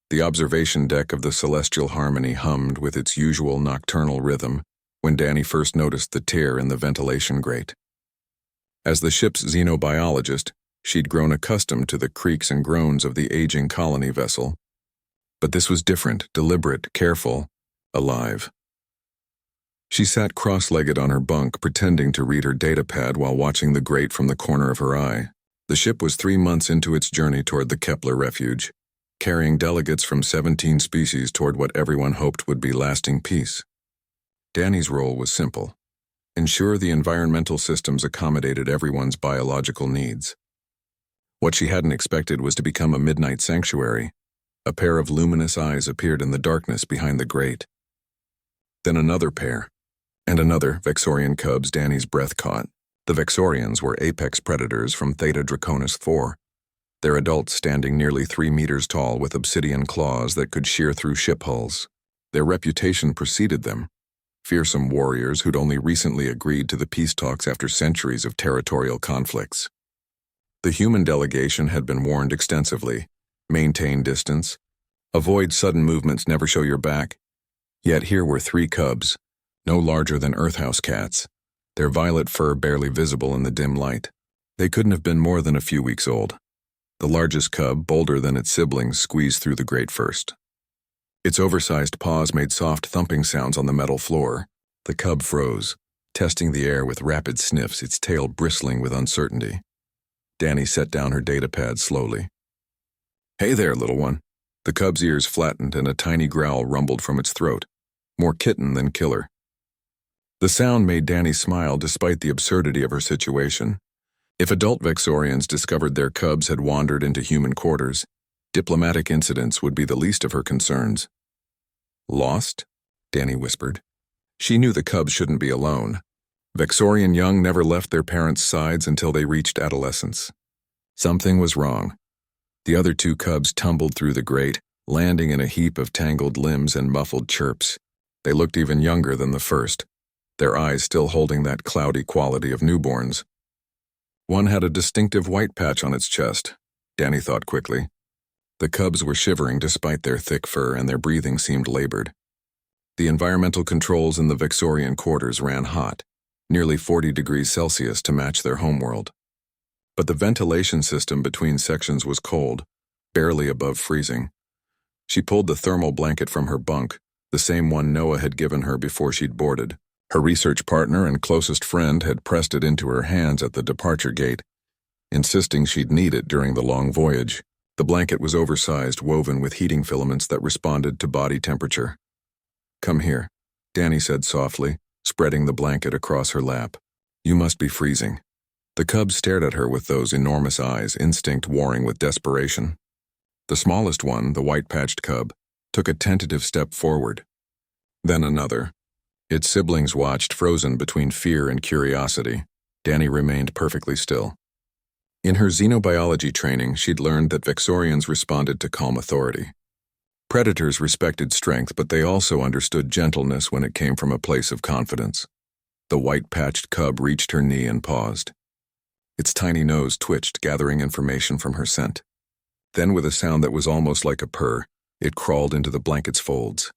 The observation deck of the Celestial Harmony hummed with its usual nocturnal rhythm when Danny first noticed the tear in the ventilation grate. As the ship's xenobiologist, she'd grown accustomed to the creaks and groans of the aging colony vessel. But this was different, deliberate, careful, alive. She sat cross-legged on her bunk, pretending to read her datapad while watching the grate from the corner of her eye. The ship was 3 months into its journey toward the Kepler refuge, carrying delegates from 17 species toward what everyone hoped would be lasting peace. Danny's role was simple: ensure the environmental systems accommodated everyone's biological needs. What she hadn't expected was to become a midnight sanctuary. A pair of luminous eyes appeared in the darkness behind the grate. Then another pair, and another, Vexorian cubs Danny's breath caught. The Vexorians were apex predators from Theta Draconis IV, their adults standing nearly 3 meters tall with obsidian claws that could shear through ship hulls. Their reputation preceded them: fearsome warriors who'd only recently agreed to the peace talks after centuries of territorial conflicts. The human delegation had been warned extensively: maintain distance, avoid sudden movements, never show your back. Yet here were 3 cubs, no larger than earthhouse cats, their violet fur barely visible in the dim light. They couldn't have been more than a few weeks old. The largest cub, bolder than its siblings, squeezed through the grate first. Its oversized paws made soft thumping sounds on the metal floor. The cub froze, testing the air with rapid sniffs, its tail bristling with uncertainty. Danny set down her datapad slowly. "Hey there, little one." The cub's ears flattened and a tiny growl rumbled from its throat, more kitten than killer. The sound made Danny smile despite the absurdity of her situation. If adult Vexorians discovered their cubs had wandered into human quarters, diplomatic incidents would be the least of her concerns. "Lost?" Danny whispered. She knew the cubs shouldn't be alone. Vexorian young never left their parents' sides until they reached adolescence. Something was wrong. The other 2 cubs tumbled through the grate, landing in a heap of tangled limbs and muffled chirps. They looked even younger than the first, their eyes still holding that cloudy quality of newborns. One had a distinctive white patch on its chest, Danny thought quickly. The cubs were shivering despite their thick fur, and their breathing seemed labored. The environmental controls in the Vexorian quarters ran hot, nearly 40 degrees Celsius to match their homeworld. But the ventilation system between sections was cold, barely above freezing. She pulled the thermal blanket from her bunk, the same one Noah had given her before she'd boarded. Her research partner and closest friend had pressed it into her hands at the departure gate, insisting she'd need it during the long voyage. The blanket was oversized, woven with heating filaments that responded to body temperature. "Come here," Danny said softly, spreading the blanket across her lap. "You must be freezing." The cubs stared at her with those enormous eyes, instinct warring with desperation. The smallest one, the white-patched cub, took a tentative step forward. Then another. Its siblings watched, frozen between fear and curiosity. Danny remained perfectly still. In her xenobiology training, she'd learned that Vexorians responded to calm authority. Predators respected strength, but they also understood gentleness when it came from a place of confidence. The white-patched cub reached her knee and paused. Its tiny nose twitched, gathering information from her scent. Then, with a sound that was almost like a purr, it crawled into the blanket's folds.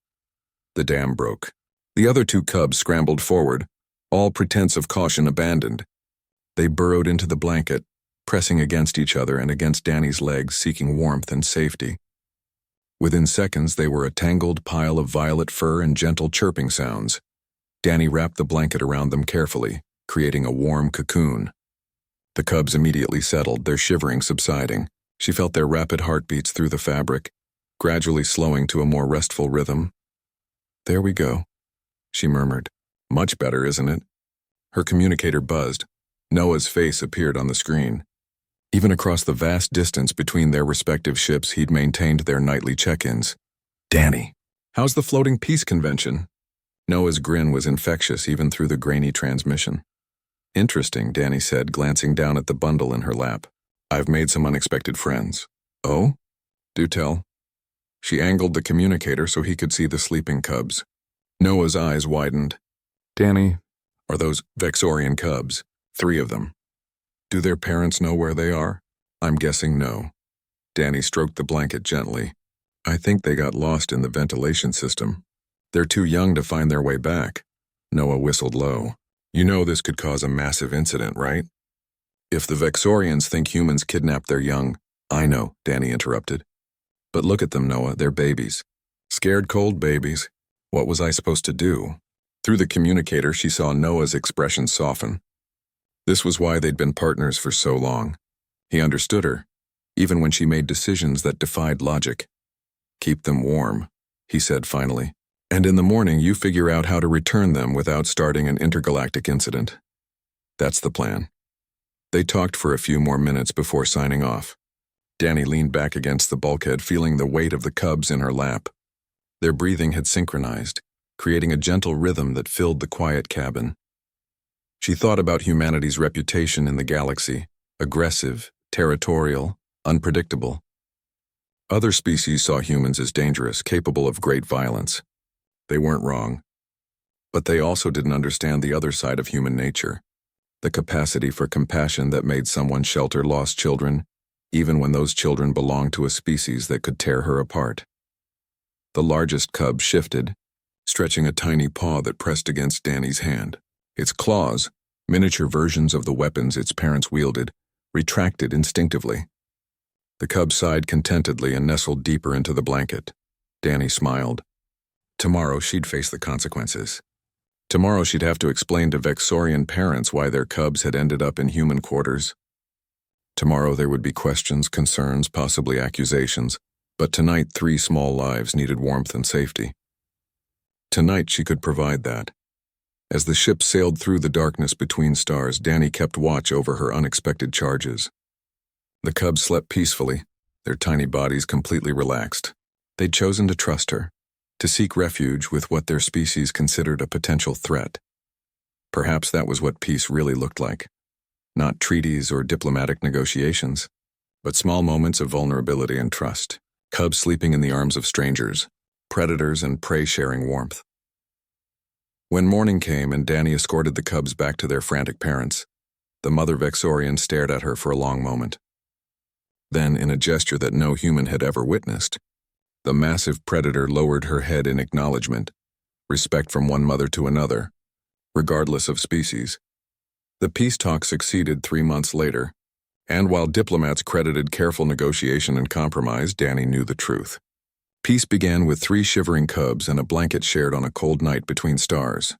The dam broke. The other 2 cubs scrambled forward, all pretense of caution abandoned. They burrowed into the blanket, pressing against each other and against Danny's legs, seeking warmth and safety. Within seconds, they were a tangled pile of violet fur and gentle chirping sounds. Danny wrapped the blanket around them carefully, creating a warm cocoon. The cubs immediately settled, their shivering subsiding. She felt their rapid heartbeats through the fabric, gradually slowing to a more restful rhythm. "There we go," she murmured. "Much better, isn't it?" Her communicator buzzed. Noah's face appeared on the screen. Even across the vast distance between their respective ships, he'd maintained their nightly check-ins. "Danny, how's the floating peace convention?" Noah's grin was infectious even through the grainy transmission. "Interesting," Danny said, glancing down at the bundle in her lap. "I've made some unexpected friends." "Oh? Do tell." She angled the communicator so he could see the sleeping cubs. Noah's eyes widened. "Danny, are those Vexorian cubs? 3 of them. Do their parents know where they are?" "I'm guessing no." Danny stroked the blanket gently. I think they got lost in the ventilation system. They're too young to find their way back. Noah whistled low. You know this could cause a massive incident, right? If the Vexorians think humans kidnapped their young— I know, Danny interrupted. But look at them, Noah, they're babies. Scared cold babies. What was I supposed to do? Through the communicator, she saw Noah's expression soften. This was why they'd been partners for so long. He understood her, even when she made decisions that defied logic. Keep them warm, he said finally. And in the morning, you figure out how to return them without starting an intergalactic incident. That's the plan. They talked for a few more minutes before signing off. Danny leaned back against the bulkhead, feeling the weight of the cubs in her lap. Their breathing had synchronized, creating a gentle rhythm that filled the quiet cabin. She thought about humanity's reputation in the galaxy: aggressive, territorial, unpredictable. Other species saw humans as dangerous, capable of great violence. They weren't wrong. But they also didn't understand the other side of human nature, the capacity for compassion that made someone shelter lost children, even when those children belonged to a species that could tear her apart. The largest cub shifted, stretching a tiny paw that pressed against Danny's hand. Its claws, miniature versions of the weapons its parents wielded, retracted instinctively. The cub sighed contentedly and nestled deeper into the blanket. Danny smiled. Tomorrow she'd face the consequences. Tomorrow she'd have to explain to Vexorian parents why their cubs had ended up in human quarters. Tomorrow there would be questions, concerns, possibly accusations, but tonight 3 small lives needed warmth and safety. Tonight she could provide that. As the ship sailed through the darkness between stars, Danny kept watch over her unexpected charges. The cubs slept peacefully, their tiny bodies completely relaxed. They'd chosen to trust her, to seek refuge with what their species considered a potential threat. Perhaps that was what peace really looked like. Not treaties or diplomatic negotiations, but small moments of vulnerability and trust. Cubs sleeping in the arms of strangers, predators and prey sharing warmth. When morning came and Danny escorted the cubs back to their frantic parents, the mother Vexorian stared at her for a long moment. Then, in a gesture that no human had ever witnessed, the massive predator lowered her head in acknowledgement, respect from one mother to another, regardless of species. The peace talk succeeded 3 months later, and while diplomats credited careful negotiation and compromise, Danny knew the truth. Peace began with 3 shivering cubs and a blanket shared on a cold night between stars.